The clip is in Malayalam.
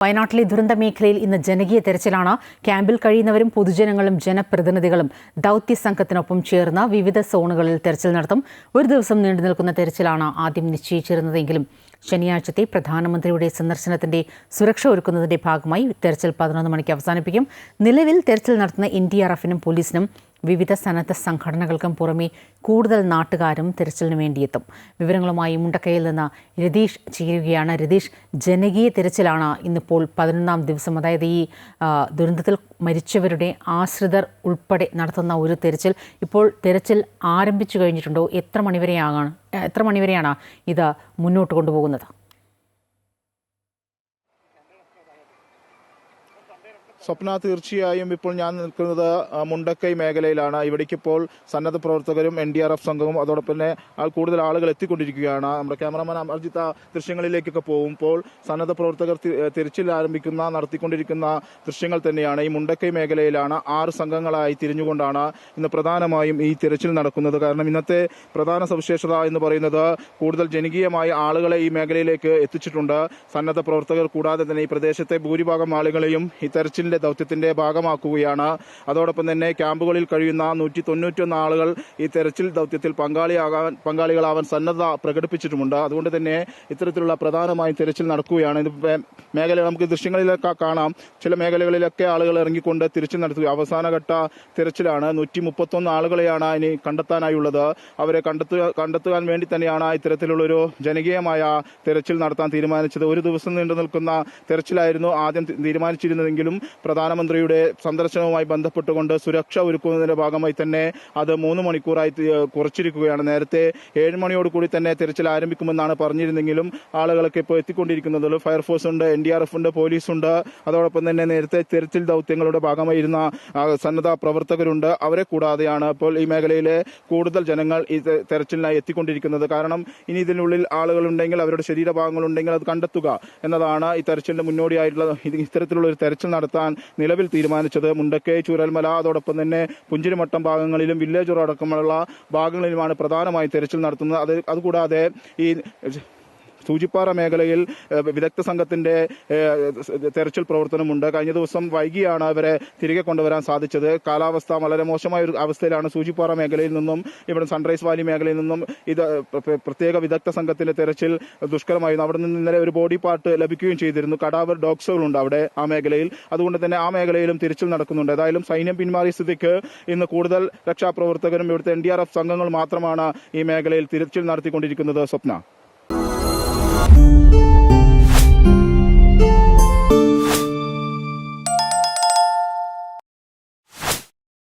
വയനാട്ടിലെ ദുരന്ത മേഖലയിൽ ഇന്ന് ജനകീയ തെരച്ചിലാണ്. ക്യാമ്പിൽ കഴിയുന്നവരും പൊതുജനങ്ങളും ജനപ്രതിനിധികളും ദൗത്യ സംഘത്തിനൊപ്പം ചേർന്ന് വിവിധ സോണുകളിൽ തെരച്ചിൽ നടത്തും. ഒരു ദിവസം നീണ്ടുനിൽക്കുന്ന തെരച്ചിലാണ് ആദ്യം നിശ്ചയിച്ചിരുന്നതെങ്കിലും ശനിയാഴ്ചത്തെ പ്രധാനമന്ത്രിയുടെ സന്ദർശനത്തിന്റെ സുരക്ഷ ഒരുക്കുന്നതിന്റെ ഭാഗമായി തെരച്ചിൽ 11 മണിക്ക് അവസാനിപ്പിക്കും. നിലവിൽ തെരച്ചിൽ നടത്തുന്ന NDRFനും പോലീസിനും വിവിധ സന്നദ്ധ സംഘടനകൾക്കും പുറമെ കൂടുതൽ നാട്ടുകാരും തെരച്ചിലിന് വേണ്ടിയെത്തും. വിവരങ്ങളുമായി മുണ്ടക്കയിൽ നിന്ന് രതീഷ് ചേരുകയാണ്. രതീഷ്, ജനകീയ തെരച്ചിലാണ് ഇന്നിപ്പോൾ 11ാം ദിവസം. അതായത് ഈ ദുരന്തത്തിൽ മരിച്ചവരുടെ ആശ്രിതർ ഉൾപ്പെടെ നടത്തുന്ന ഒരു തെരച്ചിൽ. ഇപ്പോൾ തെരച്ചിൽ ആരംഭിച്ചു കഴിഞ്ഞിട്ടുണ്ടോ? എത്ര മണിവരെയാണ് ഇത് മുന്നോട്ട് കൊണ്ടുപോകുന്നത്? സ്വപ്ന, തീർച്ചയായും ഇപ്പോൾ ഞാൻ നിൽക്കുന്നത് മുണ്ടക്കൈ മേഖലയിലാണ്. ഇവിടേക്കിപ്പോൾ സന്നദ്ധ പ്രവർത്തകരും NDRF സംഘവും അതോടൊപ്പം തന്നെ കൂടുതൽ ആളുകൾ എത്തിക്കൊണ്ടിരിക്കുകയാണ്. നമ്മുടെ ക്യാമറമാൻ അമർജിത്ത ദൃശ്യങ്ങളിലേക്കൊക്കെ പോകുമ്പോൾ സന്നദ്ധ പ്രവർത്തകർ തിരച്ചിൽ നടത്തിക്കൊണ്ടിരിക്കുന്ന ദൃശ്യങ്ങൾ തന്നെയാണ്. ഈ മുണ്ടക്കൈ മേഖലയിലാണ് 6 സംഘങ്ങളായി തിരിഞ്ഞുകൊണ്ടാണ് ഇന്ന് പ്രധാനമായും ഈ തിരച്ചിൽ നടക്കുന്നത്. കാരണം ഇന്നത്തെ പ്രധാന സവിശേഷത എന്ന് പറയുന്നത് കൂടുതൽ ജനകീയമായ ആളുകളെ ഈ മേഖലയിലേക്ക് എത്തിച്ചിട്ടുണ്ട്. സന്നദ്ധ പ്രവർത്തകർ കൂടാതെ തന്നെ ഈ പ്രദേശത്തെ ഭൂരിഭാഗം ആളുകളെയും ഈ തെരച്ചിൽ ദൗത്യത്തിന്റെ ഭാഗമാക്കുകയാണ്. അതോടൊപ്പം തന്നെ ക്യാമ്പുകളിൽ കഴിയുന്ന 191 ആളുകൾ ഈ തെരച്ചിൽ ദൗത്യത്തിൽ പങ്കാളികളാവാൻ സന്നദ്ധ പ്രകടിപ്പിച്ചിട്ടുമുണ്ട്. അതുകൊണ്ട് തന്നെ ഇത്തരത്തിലുള്ള പ്രധാനമായും തെരച്ചിൽ നടക്കുകയാണ്. മേഖല നമുക്ക് ദൃശ്യങ്ങളിലൊക്കെ കാണാം. ചില മേഖലകളിലൊക്കെ ആളുകൾ ഇറങ്ങിക്കൊണ്ട് തിരച്ചിൽ നടത്തുക. അവസാനഘട്ട തിരച്ചിലാണ്. 131 ആളുകളെയാണ് ഇനി കണ്ടെത്താനായുള്ളത്. അവരെ കണ്ടെത്തുവാൻ വേണ്ടി തന്നെയാണ് ഇത്തരത്തിലുള്ളൊരു ജനകീയമായ തെരച്ചിൽ നടത്താൻ തീരുമാനിച്ചത്. ഒരു ദിവസം നീണ്ടു നിൽക്കുന്ന തെരച്ചിലായിരുന്നു ആദ്യം തീരുമാനിച്ചിരുന്നതെങ്കിലും പ്രധാനമന്ത്രിയുടെ സന്ദർശനവുമായി ബന്ധപ്പെട്ടുകൊണ്ട് സുരക്ഷ ഒരുക്കുന്നതിന്റെ ഭാഗമായി തന്നെ അത് 3 മണിക്കൂറായി കുറച്ചിരിക്കുകയാണ്. നേരത്തെ 7 മണിയോടുകൂടി തന്നെ തെരച്ചിൽ ആരംഭിക്കുമെന്നാണ് പറഞ്ഞിരുന്നെങ്കിലും ആളുകളൊക്കെ ഇപ്പോൾ എത്തിക്കൊണ്ടിരിക്കുന്നത്. ഫയർഫോഴ്സ് ഉണ്ട്, NDRF ഉണ്ട്, പോലീസുണ്ട്. അതോടൊപ്പം തന്നെ നേരത്തെ തെരച്ചിൽ ദൗത്യങ്ങളുടെ ഭാഗമായിരുന്ന സന്നദ്ധ പ്രവർത്തകരുണ്ട്. അവരെ കൂടാതെയാണ് ഇപ്പോൾ ഈ മേഖലയിലെ കൂടുതൽ ജനങ്ങൾ ഈ തെരച്ചിലിനായി എത്തിക്കൊണ്ടിരിക്കുന്നത്. കാരണം ഇനി ഇതിനുള്ളിൽ ആളുകളുണ്ടെങ്കിൽ, അവരുടെ ശരീരഭാഗങ്ങളുണ്ടെങ്കിൽ അത് കണ്ടെത്തുക എന്നതാണ് ഈ തെരച്ചിലിന്റെ മുന്നോടിയായിട്ടുള്ള ഇത്തരത്തിലുള്ള ഒരു തെരച്ചിൽ നടത്താൻ നിലവിൽ തീരുമാനിച്ചത്. മുണ്ടക്കൈ, ചൂരൽമല, അതോടൊപ്പം തന്നെ പുഞ്ചിരിമട്ടം ഭാഗങ്ങളിലും വില്ലേജ് റോഡ് അടക്കമുള്ള ഭാഗങ്ങളിലുമാണ് പ്രധാനമായും തെരച്ചിൽ നടത്തുന്നത്. അതുകൂടാതെ ഈ സൂചിപ്പാറ മേഖലയിൽ വിദഗ്ധ സംഘത്തിന്റെ തെരച്ചിൽ പ്രവർത്തനമുണ്ട്. കഴിഞ്ഞ ദിവസം വൈകിയാണ് അവരെ തിരികെ കൊണ്ടുവരാൻ സാധിച്ചത്. കാലാവസ്ഥ വളരെ മോശമായ ഒരു അവസ്ഥയിലാണ്. സൂചിപ്പാറ മേഖലയിൽ നിന്നും ഇവിടെ സൺറൈസ് വാലി മേഖലയിൽ നിന്നും ഇത് പ്രത്യേക വിദഗ്ധ സംഘത്തിന്റെ തെരച്ചിൽ ദുഷ്കരമായിരുന്നു. അവിടെ നിന്ന് ഇന്നലെ ഒരു ബോഡി പാർട്ട് ലഭിക്കുകയും ചെയ്തിരുന്നു. കടാവർ ഡോഗ്സുകളുണ്ട് അവിടെ ആ മേഖലയിൽ. അതുകൊണ്ട് തന്നെ ആ മേഖലയിലും തിരച്ചിൽ നടക്കുന്നുണ്ട്. ഏതായാലും സൈന്യം പിന്മാറിയ സ്ഥിതിക്ക് ഇന്ന് കൂടുതൽ രക്ഷാപ്രവർത്തകരും ഇവിടുത്തെ NDRF സംഘങ്ങൾ മാത്രമാണ് ഈ മേഖലയിൽ തിരച്ചിൽ നടത്തിക്കൊണ്ടിരിക്കുന്നത്. സ്വപ്ന.